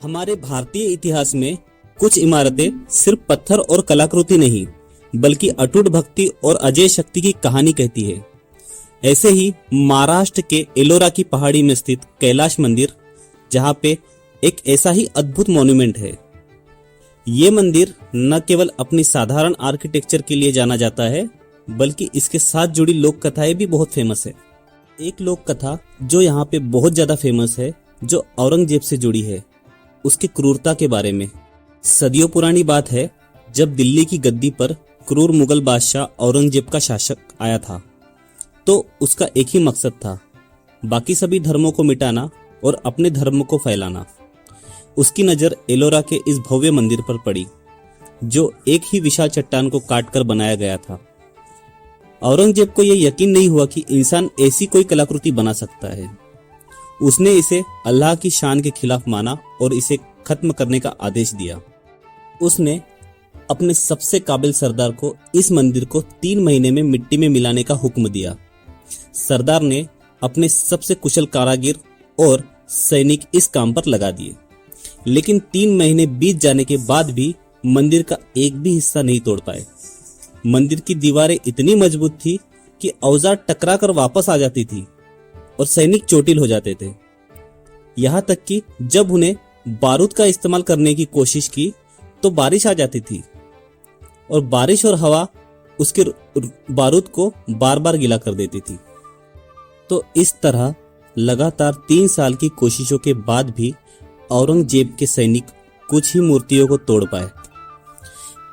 हमारे भारतीय इतिहास में कुछ इमारतें सिर्फ पत्थर और कलाकृति नहीं, बल्कि अटूट भक्ति और अजय शक्ति की कहानी कहती है। ऐसे ही महाराष्ट्र के एलोरा की पहाड़ी में स्थित कैलाश मंदिर, जहां पे एक ऐसा ही अद्भुत मॉन्यूमेंट है। ये मंदिर न केवल अपनी साधारण आर्किटेक्चर के लिए जाना जाता है, बल्कि इसके साथ जुड़ी लोक कथाएं भी बहुत फेमस है। एक लोक कथा जो यहाँ पे बहुत ज्यादा फेमस है, जो औरंगजेब से जुड़ी है, उसकी क्रूरता के बारे में। सदियों पुरानी बात है, जब दिल्ली की गद्दी पर क्रूर मुगल बादशाह औरंगजेब का शासक आया था, तो उसका एक ही मकसद था, बाकी सभी धर्मों को मिटाना और अपने धर्म को फैलाना। उसकी नज़र एलोरा के इस भव्य मंदिर पर पड़ी, जो एक ही विशाल चट्टान को काटकर बनाया गया था। औरंगजेब को यह यकीन नहीं हुआ कि इंसान ऐसी कोई कलाकृति बना सकता है। उसने इसे अल्लाह की शान के खिलाफ माना और इसे खत्म करने का आदेश दिया। उसने अपने सबसे काबिल सरदार को इस मंदिर को 3 महीने में मिट्टी में मिलाने का हुक्म दिया। सरदार ने अपने सबसे कुशल कारीगर और सैनिक इस काम पर लगा दिए, लेकिन 3 महीने बीत जाने के बाद भी मंदिर का एक भी हिस्सा नहीं तोड़ पाए। मंदिर की दीवारें इतनी मजबूत थी कि औजार टकरा कर वापस आ जाती थी और सैनिक चोटिल हो जाते थे। यहां तक कि जब उन्हें बारूद का इस्तेमाल करने की कोशिश की तो बारिश आ जाती थी और बारिश और हवा उसके बारूद को बार बार गीला कर देती थी। तो इस तरह लगातार 3 साल की कोशिशों के बाद भी औरंगजेब के सैनिक कुछ ही मूर्तियों को तोड़ पाए,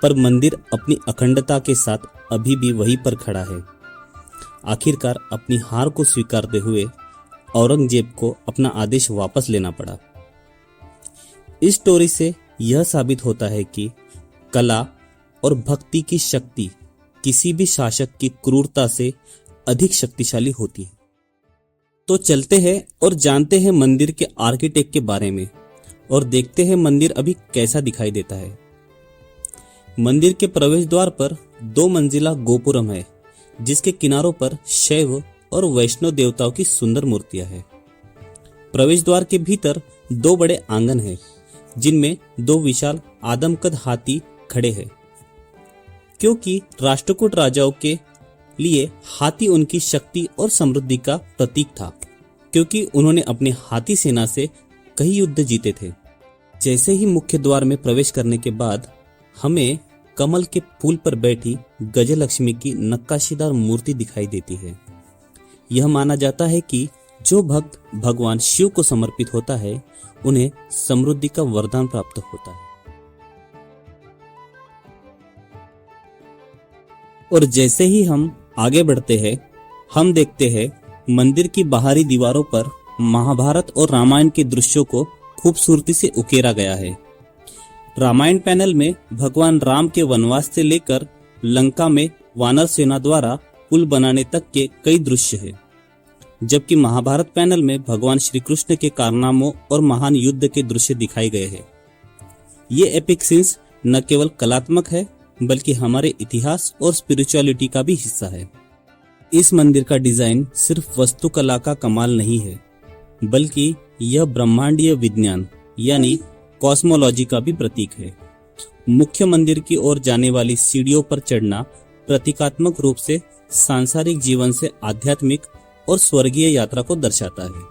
पर मंदिर अपनी अखंडता के साथ अभी भी वहीं पर खड़ा है। आखिरकार अपनी हार को स्वीकारते हुए औरंगजेब को अपना आदेश वापस लेना पड़ा। इस स्टोरी से यह साबित होता है कि कला और भक्ति की शक्ति किसी भी शासक की क्रूरता से अधिक शक्तिशाली होती है। तो चलते हैं और जानते हैं मंदिर के आर्किटेक्ट के बारे में और देखते हैं मंदिर अभी कैसा दिखाई देता है। मंदिर के प्रवेश द्वार पर 2 मंजिला गोपुरम है, जिसके किनारों पर शैव और वैष्णव देवताओं की सुंदर मूर्तियां हैं। प्रवेश द्वार के भीतर 2 बड़े आंगन हैं, जिनमें 2 विशाल आदमकद हाथी खड़े हैं, क्योंकि राष्ट्रकूट राजाओं के लिए हाथी उनकी शक्ति और समृद्धि का प्रतीक था, क्योंकि उन्होंने अपने हाथी सेना से कई युद्ध जीते थे। जैसे ही मुख्य द्वार में प्रवेश करने के बाद हमें कमल के फूल पर बैठी गजलक्ष्मी की नक्काशीदार मूर्ति दिखाई देती है। यह माना जाता है कि जो भक्त भगवान शिव को समर्पित होता है, उन्हें समृद्धि का वरदान प्राप्त होता है। और जैसे ही हम आगे बढ़ते हैं, हम देखते हैं मंदिर की बाहरी दीवारों पर महाभारत और रामायण के दृश्यों को खूबसूरती से उकेरा गया है। रामायण पैनल में भगवान राम के वनवास से लेकर लंका में वानर सेना द्वारा पुल बनाने तक के कई दृश्य हैं, जबकि महाभारत पैनल में भगवान श्री कृष्ण के कारनामों और महान युद्ध के दृश्य दिखाए गए हैं। ये एपिक सीन्स न केवल कलात्मक है, बल्कि हमारे इतिहास और स्पिरिचुअलिटी का भी हिस्सा है। इस मंदिर का डिजाइन सिर्फ वास्तुकला का कमाल नहीं है, बल्कि यह ब्रह्मांडीय विज्ञान यानी कॉस्मोलॉजी का भी प्रतीक है। मुख्य मंदिर की ओर जाने वाली सीढ़ियों पर चढ़ना प्रतीकात्मक रूप से सांसारिक जीवन से आध्यात्मिक और स्वर्गीय यात्रा को दर्शाता है।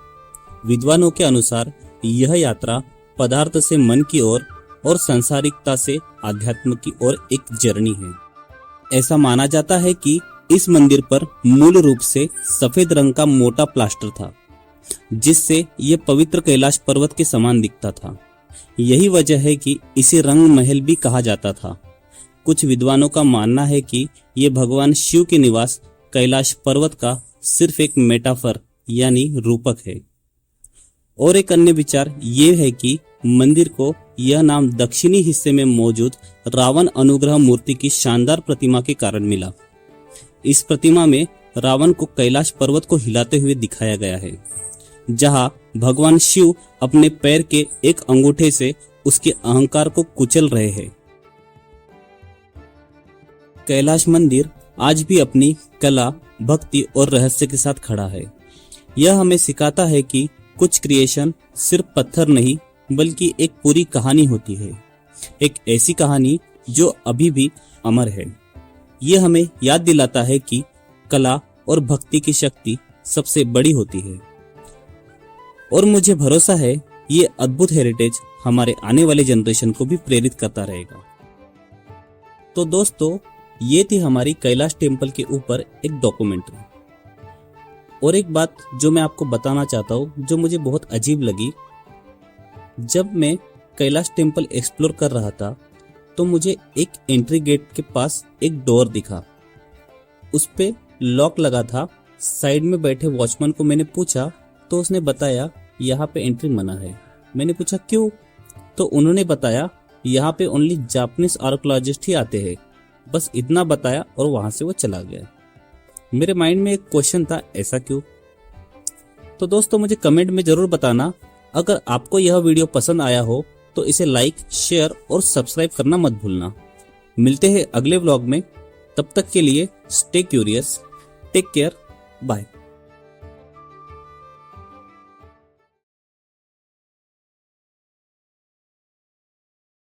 विद्वानों के अनुसार यह यात्रा पदार्थ से मन की ओर और सांसारिकता से आध्यात्म की ओर एक जर्नी है। ऐसा माना जाता है कि इस मंदिर पर मूल रूप से सफेद रंग का मोटा प्लास्टर था, जिससे यह पवित्र कैलाश पर्वत के समान दिखता था। यही वजह है कि इसे रंग महल भी कहा जाता था। कुछ विद्वानों का मानना है कि यह भगवान शिव के निवास कैलाश पर्वत का सिर्फ एक मेटाफर यानी रूपक है। और एक अन्य विचार ये है कि मंदिर को यह नाम दक्षिणी हिस्से में मौजूद रावण अनुग्रह मूर्ति की शानदार प्रतिमा के कारण मिला। इस प्रतिमा में रावण को कैलाश पर्वत को हिलाते हुए दिखाया गया है, जहां भगवान शिव अपने पैर के एक अंगूठे से उसके अहंकार को कुचल रहे हैं। कैलाश मंदिर आज भी अपनी कला, भक्ति और रहस्य के साथ खड़ा है। यह हमें सिखाता है कि कुछ क्रिएशन सिर्फ पत्थर नहीं बल्कि एक पूरी कहानी होती है, एक ऐसी कहानी जो अभी भी अमर है। ये हमें याद दिलाता है कि कला और भक्ति की शक्ति सबसे बड़ी होती है और मुझे भरोसा है ये अद्भुत हेरिटेज हमारे आने वाले जनरेशन को भी प्रेरित करता रहेगा। तो दोस्तों, ये थी हमारी कैलाश टेम्पल के ऊपर एक डॉक्यूमेंट्री। और एक बात जो मैं आपको बताना चाहता हूँ, जो मुझे बहुत अजीब लगी, जब मैं कैलाश टेम्पल एक्सप्लोर कर रहा था तो मुझे एक एंट्री गेट के पास एक डोर दिखा, उस पे लॉक लगा था। साइड में बैठे वॉचमैन को मैंने पूछा तो उसने बताया यहाँ पे एंट्री मना है। मैंने पूछा क्यों? तो उन्होंने बताया यहाँ पे ओनली जापानीज आर्कियोलॉजिस्ट ही आते हैं। बस इतना बताया और वहां से वो चला गया। मेरे माइंड में एक क्वेश्चन था, ऐसा क्यों? तो दोस्तों, मुझे कमेंट में जरूर बताना। अगर आपको यह वीडियो पसंद आया हो तो इसे लाइक, शेयर और सब्सक्राइब करना मत भूलना। मिलते हैं अगले व्लॉग में, तब तक के लिए stay curious, take care, bye.